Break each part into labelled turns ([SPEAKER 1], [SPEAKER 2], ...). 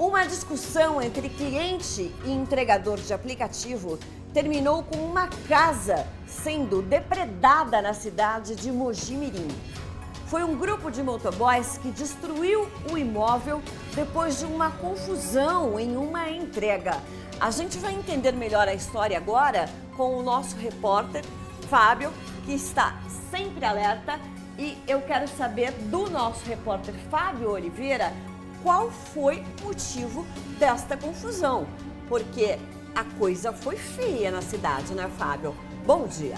[SPEAKER 1] Uma discussão entre cliente e entregador de aplicativo terminou com uma casa sendo depredada na cidade de Mogi Mirim. Foi um grupo de motoboys que destruiu o imóvel depois de uma confusão em uma entrega. A gente vai entender melhor a história agora com o nosso repórter Fábio, que está sempre alerta, e eu quero saber do nosso repórter Fábio Oliveira qual foi o motivo desta confusão, porque a coisa foi feia na cidade, né, Fábio? Bom dia.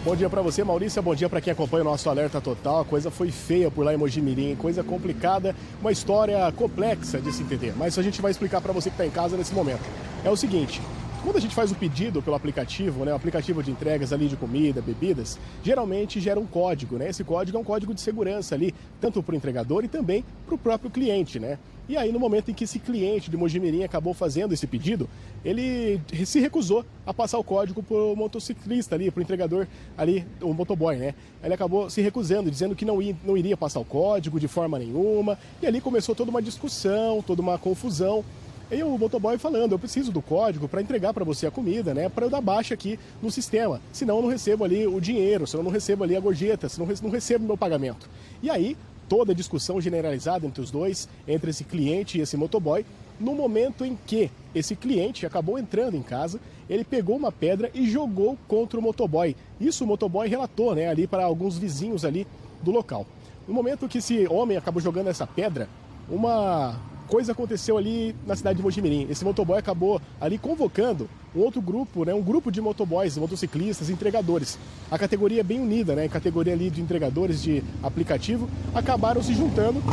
[SPEAKER 2] Bom dia para você, Maurícia. Bom dia para quem acompanha o nosso Alerta Total. A coisa foi feia por lá em Mogi Mirim, coisa complicada, uma história complexa de se entender. Mas a gente vai explicar para você que está em casa nesse momento. É o seguinte, quando a gente faz o pedido pelo aplicativo, né, o aplicativo de entregas ali de comida, bebidas, geralmente gera um código, né? Esse código é um código de segurança ali, tanto para o entregador e também para o próprio cliente, né? E aí, no momento em que esse cliente de Mogi Mirim acabou fazendo esse pedido, ele se recusou a passar o código para o motociclista ali, para o entregador ali, o motoboy, né? Ele acabou se recusando, dizendo que não iria passar o código de forma nenhuma. E ali começou toda uma discussão, toda uma confusão. E o motoboy falando, eu preciso do código para entregar para você a comida, né? Para eu dar baixa aqui no sistema. Senão eu não recebo ali o dinheiro, senão eu não recebo ali a gorjeta, senão eu não recebo o meu pagamento. E aí, toda a discussão generalizada entre os dois, entre esse cliente e esse motoboy, no momento em que esse cliente acabou entrando em casa, ele pegou uma pedra e jogou contra o motoboy. Isso o motoboy relatou, né, ali para alguns vizinhos ali do local. No momento que esse homem acabou jogando essa pedra, uma coisa aconteceu ali na cidade de Mogi Mirim. Esse motoboy acabou ali convocando um outro grupo, né, um grupo de motoboys, motociclistas, entregadores. A categoria é bem unida, né, a categoria ali de entregadores de aplicativo, acabaram se juntando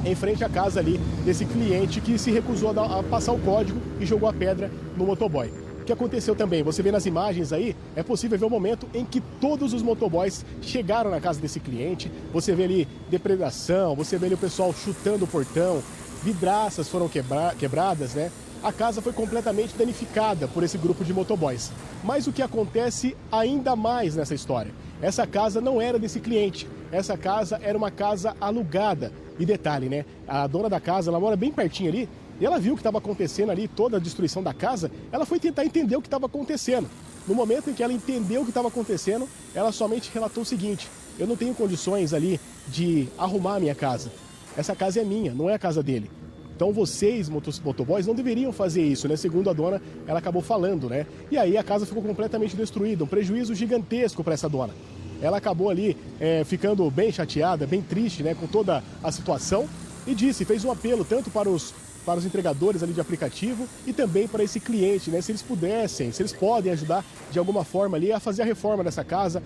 [SPEAKER 2] em frente à casa ali desse cliente que se recusou a passar o código e jogou a pedra no motoboy. O que aconteceu também, você vê nas imagens aí, é possível ver o momento em que todos os motoboys chegaram na casa desse cliente. Você vê ali depredação, você vê ali o pessoal chutando o portão, vidraças foram quebradas, né? A casa foi completamente danificada por esse grupo de motoboys. Mas o que acontece ainda mais nessa história? Essa casa não era desse cliente. Essa casa era uma casa alugada. E detalhe, né? A dona da casa, ela mora bem pertinho ali, e ela viu o que estava acontecendo ali, toda a destruição da casa, ela foi tentar entender o que estava acontecendo. No momento em que ela entendeu o que estava acontecendo, ela somente relatou o seguinte: eu não tenho condições ali de arrumar a minha casa. Essa casa é minha, não é a casa dele. Então vocês, motoboys, não deveriam fazer isso, né? Segundo a dona, ela acabou falando, né? E aí a casa ficou completamente destruída, um prejuízo gigantesco para essa dona. Ela acabou ali ficando bem chateada, bem triste, né? Com toda a situação e fez um apelo tanto para os entregadores ali de aplicativo e também para esse cliente, né? Se eles pudessem, se eles podem ajudar de alguma forma ali a fazer a reforma dessa casa,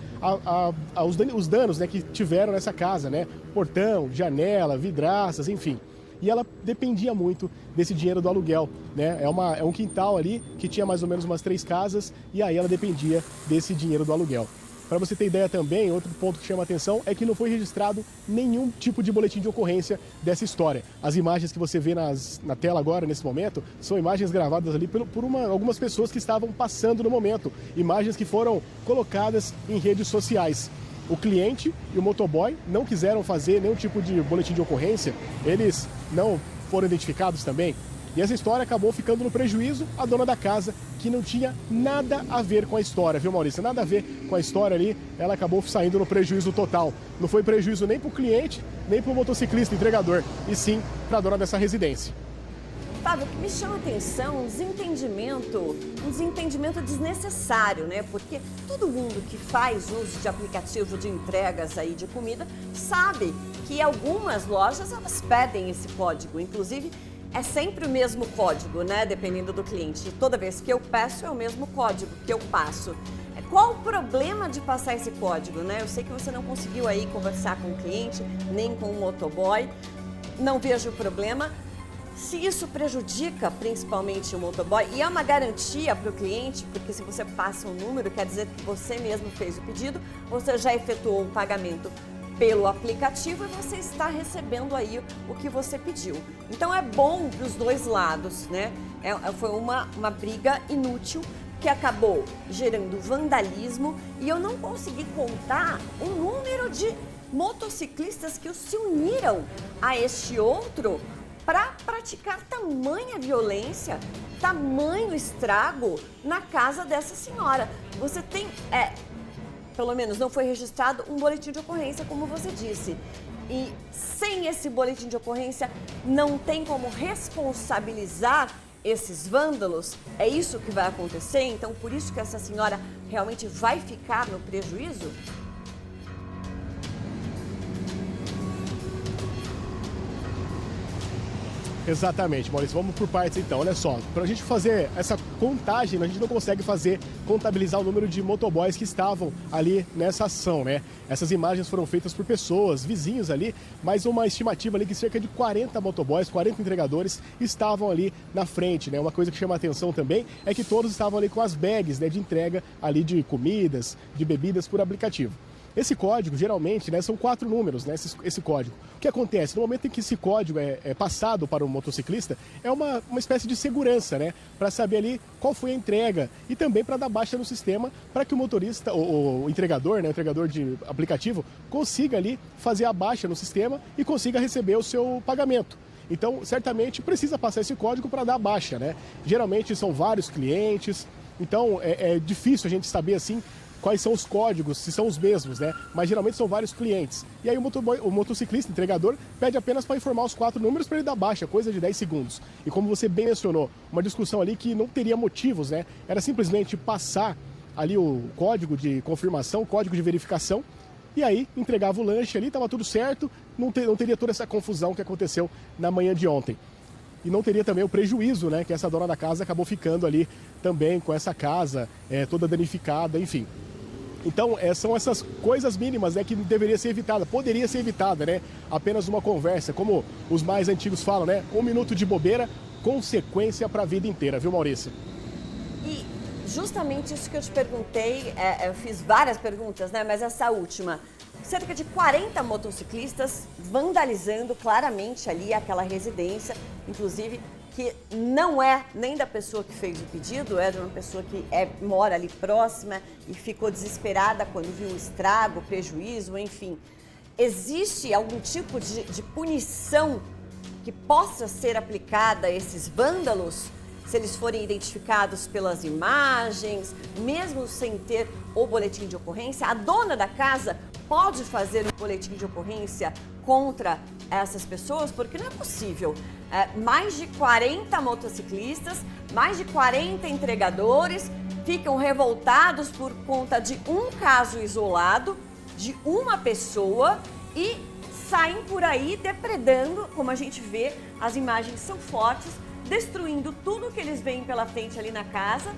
[SPEAKER 2] os danos, né, que tiveram nessa casa, né? Portão, janela, vidraças, enfim. E ela dependia muito desse dinheiro do aluguel, né? É um quintal ali que tinha mais ou menos umas 3 casas e aí ela dependia desse dinheiro do aluguel. Para você ter ideia também, outro ponto que chama a atenção é que não foi registrado nenhum tipo de boletim de ocorrência dessa história. As imagens que você vê na tela agora, nesse momento, são imagens gravadas ali por algumas pessoas que estavam passando no momento. Imagens que foram colocadas em redes sociais. O cliente e o motoboy não quiseram fazer nenhum tipo de boletim de ocorrência, eles não foram identificados também. E essa história acabou ficando no prejuízo a dona da casa, que não tinha nada a ver com a história, viu, Maurício? Nada a ver com a história ali, ela acabou saindo no prejuízo total. Não foi prejuízo nem para o cliente, nem para o motociclista entregador, e sim para a dona dessa residência.
[SPEAKER 1] Fábio, o que me chama a atenção, um desentendimento desnecessário, né? Porque todo mundo que faz uso de aplicativo de entregas aí de comida sabe que algumas lojas elas pedem esse código, inclusive é sempre o mesmo código, né? Dependendo do cliente. Toda vez que eu peço é o mesmo código que eu passo. Qual o problema de passar esse código, né? Eu sei que você não conseguiu aí conversar com o cliente, nem com o motoboy. Não vejo problema. Se isso prejudica principalmente o motoboy, e é uma garantia para o cliente, porque se você passa um número, quer dizer que você mesmo fez o pedido, você já efetuou o pagamento pelo aplicativo e você está recebendo aí o que você pediu. Então é bom dos dois lados, né? Foi uma briga inútil que acabou gerando vandalismo e eu não consegui contar o número de motociclistas que se uniram a este outro para praticar tamanha violência, tamanho estrago na casa dessa senhora. Você tem, pelo menos não foi registrado um boletim de ocorrência, como você disse. E sem esse boletim de ocorrência, não tem como responsabilizar esses vândalos. É isso que vai acontecer? Então, por isso que essa senhora realmente vai ficar no prejuízo?
[SPEAKER 2] Exatamente, Maurício. Vamos por partes então. Olha só, para a gente fazer essa contagem, a gente não consegue contabilizar o número de motoboys que estavam ali nessa ação, né? Essas imagens foram feitas por pessoas, vizinhos ali, mas uma estimativa ali que cerca de 40 motoboys, 40 entregadores estavam ali na frente, né? Uma coisa que chama a atenção também é que todos estavam ali com as bags, né, de entrega ali de comidas, de bebidas por aplicativo. Esse código, geralmente, né, são 4 números, né, esse código. O que acontece? No momento em que esse código é passado para o motociclista, é uma espécie de segurança, né, para saber ali qual foi a entrega e também para dar baixa no sistema, para que o motorista, o entregador, né, o entregador de aplicativo, consiga ali fazer a baixa no sistema e consiga receber o seu pagamento. Então, certamente, precisa passar esse código para dar baixa, né? Geralmente são vários clientes, então é difícil a gente saber assim quais são os códigos, se são os mesmos, né? Mas geralmente são vários clientes. E aí o motociclista, entregador, pede apenas para informar os 4 números para ele dar baixa, coisa de 10 segundos. E como você bem mencionou, uma discussão ali que não teria motivos, né? Era simplesmente passar ali o código de confirmação, o código de verificação, e aí entregava o lanche ali, estava tudo certo, não teria toda essa confusão que aconteceu na manhã de ontem. E não teria também o prejuízo, né? Que essa dona da casa acabou ficando ali também com essa casa toda danificada, enfim. Então, são essas coisas mínimas, né, que deveria ser evitada, poderia ser evitada, né? Apenas uma conversa, como os mais antigos falam, né? 1 minuto de bobeira, consequência para a vida inteira, viu, Maurício?
[SPEAKER 1] E justamente isso que eu te perguntei, eu fiz várias perguntas, né? Mas essa última, cerca de 40 motociclistas vandalizando claramente ali aquela residência, inclusive que não é nem da pessoa que fez o pedido, é de uma pessoa que mora ali próxima e ficou desesperada quando viu o estrago, o prejuízo, enfim. Existe algum tipo de punição que possa ser aplicada a esses vândalos, se eles forem identificados pelas imagens, mesmo sem ter o boletim de ocorrência? A dona da casa pode fazer um boletim de ocorrência contra essas pessoas? Porque não é possível. Mais de 40 motociclistas, mais de 40 entregadores ficam revoltados por conta de um caso isolado, de uma pessoa, e saem por aí depredando, como a gente vê, as imagens são fortes, destruindo tudo que eles veem pela frente ali na casa,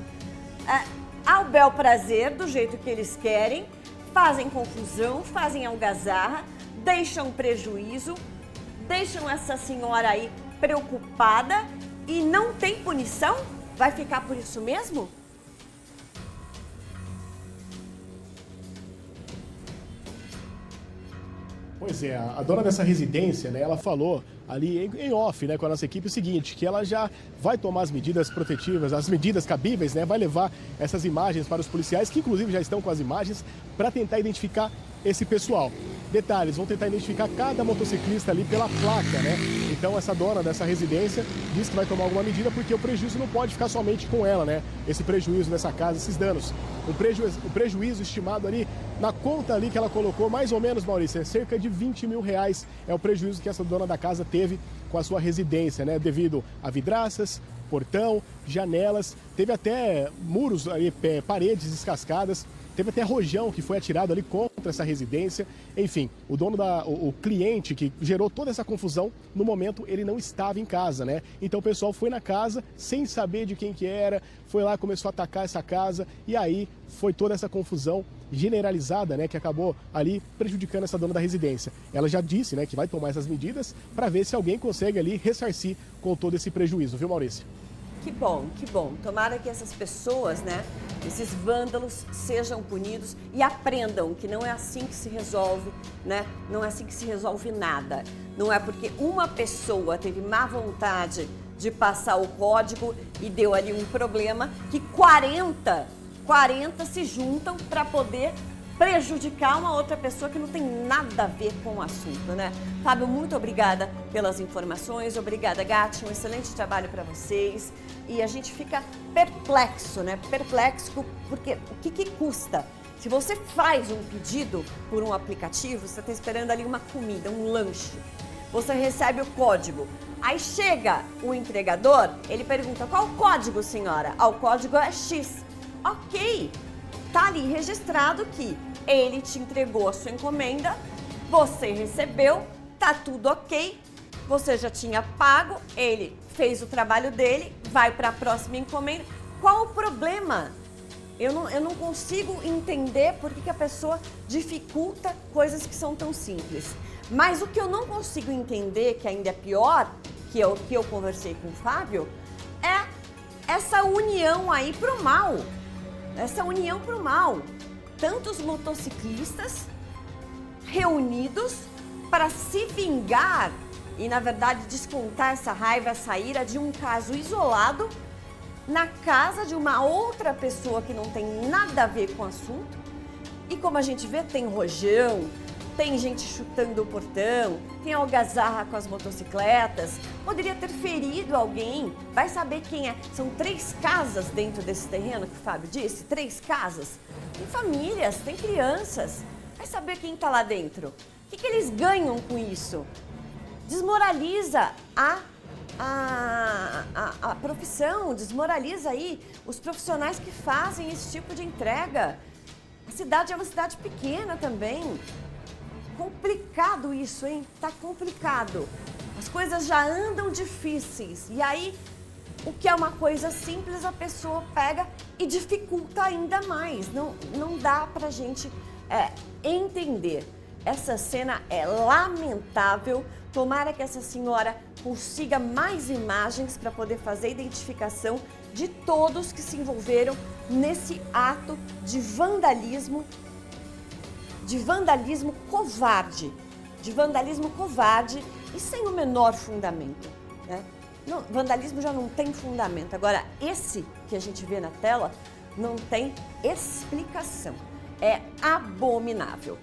[SPEAKER 1] ao bel prazer, do jeito que eles querem, fazem confusão, fazem algazarra, deixam prejuízo, deixam essa senhora aí preocupada e não tem punição? Vai ficar por isso mesmo?
[SPEAKER 2] Pois é, a dona dessa residência, né, ela falou ali em off, né, com a nossa equipe o seguinte, que ela já vai tomar as medidas protetivas, as medidas cabíveis, né, vai levar essas imagens para os policiais, que inclusive já estão com as imagens, para tentar identificar esse pessoal. Detalhes, vão tentar identificar cada motociclista ali pela placa, né? Então essa dona dessa residência diz que vai tomar alguma medida porque o prejuízo não pode ficar somente com ela, né? Esse prejuízo nessa casa, esses danos. O prejuízo estimado ali na conta ali que ela colocou, mais ou menos, Maurício, é cerca de 20 mil reais. É o prejuízo que essa dona da casa teve com a sua residência, né? Devido a vidraças, portão, janelas, teve até muros ali, paredes descascadas. Teve até rojão que foi atirado ali contra essa residência. Enfim, o cliente que gerou toda essa confusão, no momento ele não estava em casa, né? Então o pessoal foi na casa sem saber de quem que era, foi lá, começou a atacar essa casa e aí foi toda essa confusão generalizada, né, que acabou ali prejudicando essa dona da residência. Ela já disse, né, que vai tomar essas medidas para ver se alguém consegue ali ressarcir com todo esse prejuízo, viu, Maurício?
[SPEAKER 1] Que bom, que bom. Tomara que essas pessoas, né, esses vândalos sejam punidos e aprendam que não é assim que se resolve, né? Não é assim que se resolve nada. Não é porque uma pessoa teve má vontade de passar o código e deu ali um problema que 40 se juntam para poder prejudicar uma outra pessoa que não tem nada a ver com o assunto, né? Fábio, muito obrigada pelas informações, obrigada, Gatti, um excelente trabalho para vocês. E a gente fica perplexo, né? Perplexo, porque o que custa? Se você faz um pedido por um aplicativo, você está esperando ali uma comida, um lanche. Você recebe o código. Aí chega o entregador, ele pergunta, qual o código, senhora? Ah, o código é X. Ok, tá ali registrado que ele te entregou a sua encomenda, você recebeu, tá tudo ok, você já tinha pago, ele fez o trabalho dele, vai para a próxima encomenda. Qual o problema? Eu não consigo entender por que a pessoa dificulta coisas que são tão simples. Mas o que eu não consigo entender, que ainda é pior, que eu conversei com o Fábio, é essa união aí pro mal. Essa união pro mal. Tantos motociclistas reunidos para se vingar e, na verdade, descontar essa raiva, essa ira de um caso isolado na casa de uma outra pessoa que não tem nada a ver com o assunto. E como a gente vê, tem rojão, tem gente chutando o portão, tem algazarra com as motocicletas, poderia ter ferido alguém, vai saber quem é. São 3 casas dentro desse terreno que o Fábio disse, 3 casas. Tem famílias, tem crianças, vai saber quem está lá dentro. O que eles ganham com isso? Desmoraliza a profissão, desmoraliza aí os profissionais que fazem esse tipo de entrega. A cidade é uma cidade pequena também. Complicado isso, hein? Tá complicado. As coisas já andam difíceis. E aí, o que é uma coisa simples, a pessoa pega e dificulta ainda mais. Não dá pra gente entender. Essa cena é lamentável. Tomara que essa senhora consiga mais imagens para poder fazer a identificação de todos que se envolveram nesse ato de vandalismo covarde, e sem o menor fundamento, né? Não, vandalismo já não tem fundamento. Agora, esse que a gente vê na tela não tem explicação. É abominável.